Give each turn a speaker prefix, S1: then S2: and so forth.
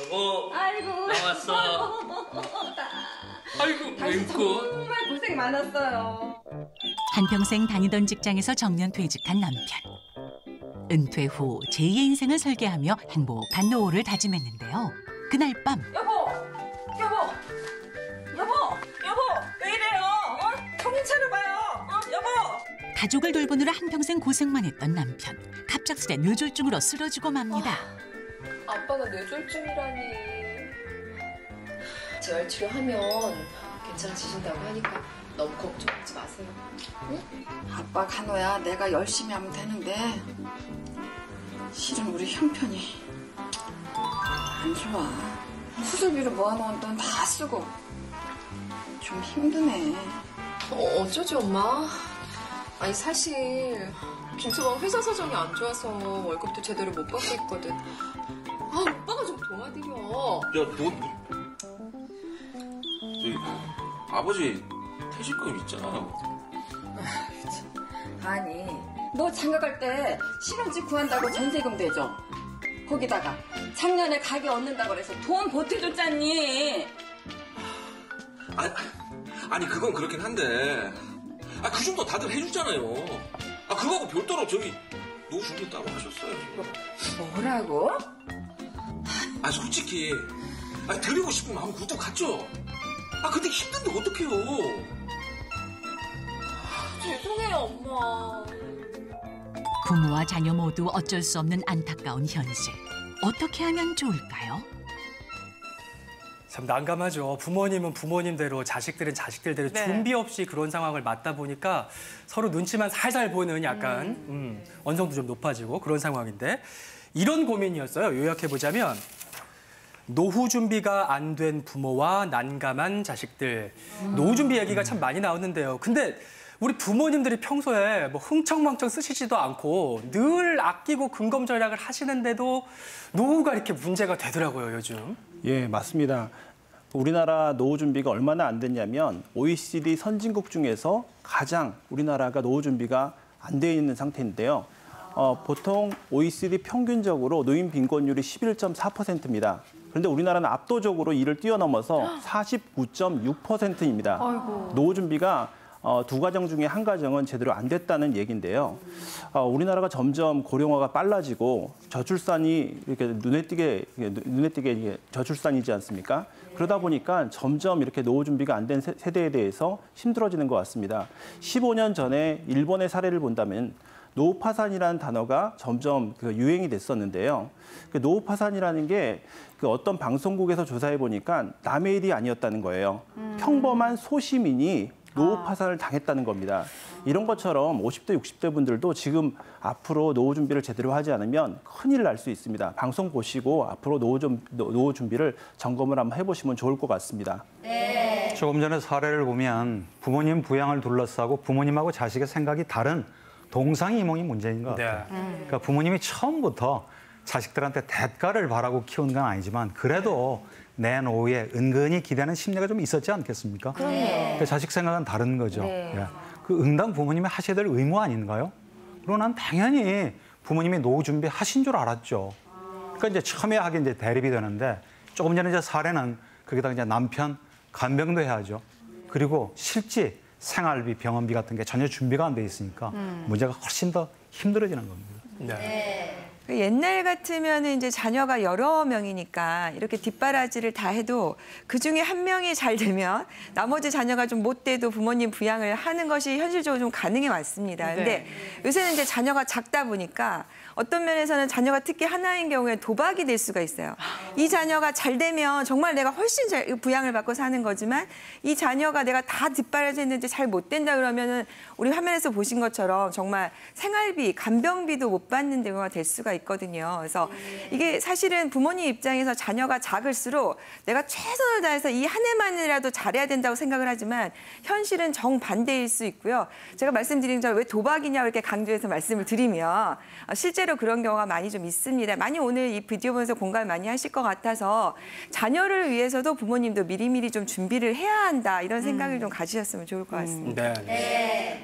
S1: 여보,
S2: 아이고.
S1: 나왔어. 아이고,
S2: 당신
S1: 웬고?
S2: 정말 고생 많았어요.
S3: 한평생 다니던 직장에서 정년 퇴직한 남편. 은퇴 후 제2의 인생을 설계하며 행복한 노후를 다짐했는데요. 그날 밤
S2: 여보, 왜 이래요? 정신 차려봐요. 여보.
S3: 가족을 돌보느라 한평생 고생만 했던 남편. 갑작스레 뇌졸중으로 쓰러지고 맙니다.
S4: 아빠가 뇌졸중이라니. 재활 치료하면 괜찮아지신다고 하니까 너무 걱정하지 마세요. 응?
S5: 아빠 간호야 내가 열심히 하면 되는데 실은 우리 형편이 안 좋아. 수술비로 모아놓은 돈 다 쓰고 좀 힘드네.
S4: 어쩌지 엄마? 아니 사실 김서방 회사 사정이 안 좋아서 월급도 제대로 못 받고 있거든. 오빠가 좀 도와드려.
S1: 야, 저기, 아버지 퇴직금 있잖아.
S5: 아니 너 장가갈 때 신혼집 구한다고 전세금 대줘. 거기다가 작년에 가게 얻는다고 그래서 돈 보태줬잖니.
S1: 아니 그건 그렇긴 한데, 그 정도 다들 해주잖아요. 그거하고 별도로 저기 노후 준비 따로 하셨어요.
S5: 뭐라고?
S1: 솔직히, 드리고 싶은 마음 굴뚝 같죠? 근데 힘든데 어떡해요?
S4: 죄송해요 엄마.
S3: 부모와 자녀 모두 어쩔 수 없는 안타까운 현실. 어떻게 하면 좋을까요?
S6: 참 난감하죠. 부모님은 부모님대로, 자식들은 자식들대로 준비 없이 그런 상황을 맞다 보니까 서로 눈치만 살살 보는 약간 언성도 좀 높아지고 그런 상황인데, 이런 고민이었어요. 요약해보자면 노후 준비가 안 된 부모와 난감한 자식들. 노후 준비 얘기가 참 많이 나오는데요. 근데 우리 부모님들이 평소에 뭐 흥청망청 쓰시지도 않고 늘 아끼고 근검절약을 하시는데도 노후가 이렇게 문제가 되더라고요, 요즘.
S7: 예, 맞습니다. 우리나라 노후 준비가 얼마나 안 됐냐면 OECD 선진국 중에서 가장 우리나라가 노후 준비가 안 돼 있는 상태인데요. 보통 OECD 평균적으로 노인 빈곤율이 11.4%입니다. 그런데 우리나라는 압도적으로 이를 뛰어넘어서 49.6%입니다. 노후 준비가 두 가정 중에 한 가정은 제대로 안 됐다는 얘기인데요. 우리나라가 점점 고령화가 빨라지고 저출산이 이렇게 눈에 띄게 저출산이지 않습니까? 그러다 보니까 점점 이렇게 노후 준비가 안 된 세대에 대해서 힘들어지는 것 같습니다. 15년 전에 일본의 사례를 본다면 노후 파산이라는 단어가 점점 유행이 됐었는데요. 노후 파산이라는 게 어떤 방송국에서 조사해 보니까 남의 일이 아니었다는 거예요. 평범한 소시민이 노후 파산을 당했다는 겁니다. 이런 것처럼 50대, 60대 분들도 지금 앞으로 노후 준비를 제대로 하지 않으면 큰일 날 수 있습니다. 방송 보시고 앞으로 노후 준비를 점검을 한번 해보시면 좋을 것 같습니다.
S8: 네. 조금 전에 사례를 보면 부모님 부양을 둘러싸고 부모님하고 자식의 생각이 다른 동상이몽이 문제인 것 같아요. 그러니까 부모님이 처음부터 자식들한테 대가를 바라고 키운 건 아니지만 그래도 내 노후에 은근히 기대하는 심리가 좀 있었지 않겠습니까? 그러니까 자식 생각은 다른 거죠. 예. 그 응당 부모님이 하셔야 될 의무 아닌가요? 그리고 난 당연히 부모님이 노후 준비하신 줄 알았죠. 그러니까 이제 첨예하게 이제 대립이 되는데 조금 전에 이제 사례는 거기다가 이제 남편 간병도 해야죠. 그리고 실제 생활비, 병원비 같은 게 전혀 준비가 안 돼 있으니까 문제가 훨씬 더 힘들어지는 겁니다.
S9: 옛날 같으면 이제 자녀가 여러 명이니까 이렇게 뒷바라지를 다 해도 그중에 한 명이 잘 되면 나머지 자녀가 좀 못 돼도 부모님 부양을 하는 것이 현실적으로 좀 가능해 왔습니다. 근데 요새는 이제 자녀가 작다 보니까 어떤 면에서는 자녀가 특히 하나인 경우에 도박이 될 수가 있어요. 이 자녀가 잘 되면 정말 내가 훨씬 잘 부양을 받고 사는 거지만 이 자녀가 내가 다 뒷바라지 했는데 잘 못 된다 그러면은 우리 화면에서 보신 것처럼 정말 생활비, 간병비도 못 받는 경우가 될 수가 있거든요. 그래서 이게 사실은 부모님 입장에서 자녀가 작을수록 내가 최선을 다해서 이 한 해만이라도 잘해야 된다고 생각을 하지만 현실은 정반대일 수 있고요. 제가 말씀드린 것처럼 왜 도박이냐 이렇게 강조해서 말씀을 드리면 실제로 그런 경우가 많이 좀 있습니다. 많이 오늘 이 비디오 보면서 공감을 많이 하실 것 같아서 자녀를 위해서도 부모님도 미리미리 좀 준비를 해야 한다 이런 생각을 좀 가지셨으면 좋을 것 같습니다.
S6: 네.